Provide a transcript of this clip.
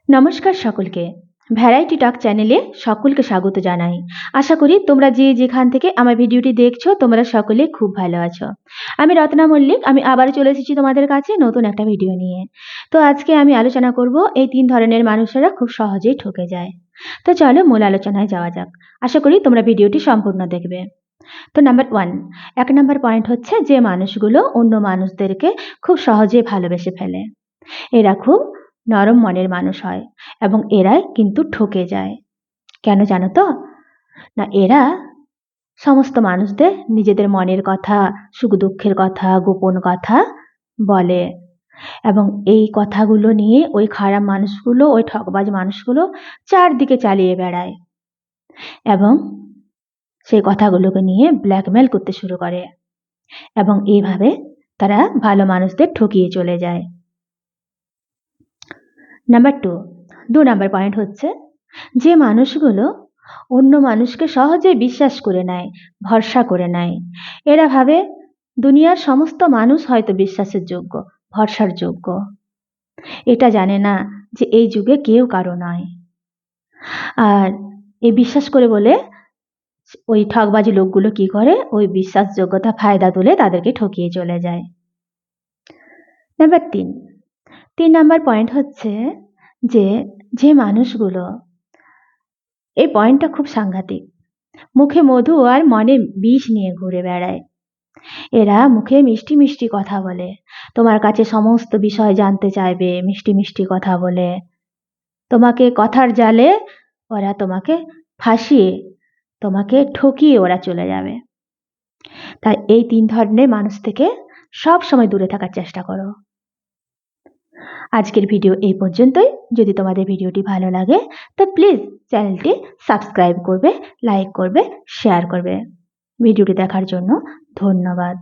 নমস্কার সকলকে। ভ্যারাইটি টক চ্যানেলে সকলকে স্বাগত জানাই। আশা করি তোমরা যে যেখান থেকে আমার ভিডিওটি দেখছো তোমরা সকলে খুব ভালো আছো। আমি রত্না মল্লিক, আমি আবারও চলে এসেছি তোমাদের কাছে নতুন একটা ভিডিও নিয়ে। তো আজকে আমি আলোচনা করব এই 3 ধরনের মানুষেরা খুব সহজেই ঠকে যায়। তো চলো মূল আলোচনায় যাওয়া যাক। আশা করি তোমরা ভিডিওটি সম্পূর্ণ দেখবে। তো নাম্বার 1, 1 নাম্বার পয়েন্ট হচ্ছে যে মানুষগুলো অন্য মানুষদেরকে খুব সহজেই ভালোবেসে ফেলে। এরা খুব নরম মনের মানুষ হয় এবং এরাই কিন্তু ঠকে যায়। কেন জানো তো? না, এরা সমস্ত মানুষদের নিজেদের মনের কথা, সুখ দুঃখের কথা, গোপন কথা বলে এবং এই কথাগুলো নিয়ে ওই খারাপ মানুষগুলো, ওই ঠকবাজ মানুষগুলো চারদিকে চালিয়ে বেড়ায় এবং সেই কথাগুলোকে নিয়ে ব্ল্যাকমেল করতে শুরু করে এবং এইভাবে তারা ভালো মানুষদের ঠকিয়ে চলে যায়। নাম্বার 2 নাম্বার পয়েন্ট হচ্ছে যে মানুষগুলো অন্য মানুষকে সহজে বিশ্বাস করে নেয়, ভরসা করে নেয়। এরা ভাবে দুনিয়ার সমস্ত মানুষ হয়তো বিশ্বাসের যোগ্য, ভরসার যোগ্য। এটা জানে না যে এই যুগে কেউ কারো নয়। আর এই বিশ্বাস করে বলে ওই ঠকবাজি লোকগুলো কি করে, ওই বিশ্বাসযোগ্যতা ফায়দা তুলে তাদেরকে ঠকিয়ে চলে যায়। নাম্বার 3 নাম্বার পয়েন্ট হচ্ছে যে মানুষগুলো, এই পয়েন্টটা খুব সাংঘাতিক, মুখে মধু আর মনে বিষ নিয়ে ঘুরে বেড়ায়। এরা মুখে মিষ্টি মিষ্টি কথা বলে, তোমার কাছে সমস্ত বিষয় জানতে চাইবে মিষ্টি মিষ্টি কথা বলে। তোমাকে কথার জালে ওরা তোমাকে ফাঁসিয়ে, তোমাকে ঠকিয়ে ওরা চলে যাবে। তাই এই 3 ধরনের মানুষ থেকে সব সময় দূরে থাকার চেষ্টা করো। আজকের ভিডিও এই পর্যন্তই। যদি তোমাদের ভিডিওটি ভালো লাগে তো প্লিজ চ্যানেলটি সাবস্ক্রাইব করবে, লাইক করবে, শেয়ার করবে। ভিডিওটি দেখার জন্য ধন্যবাদ।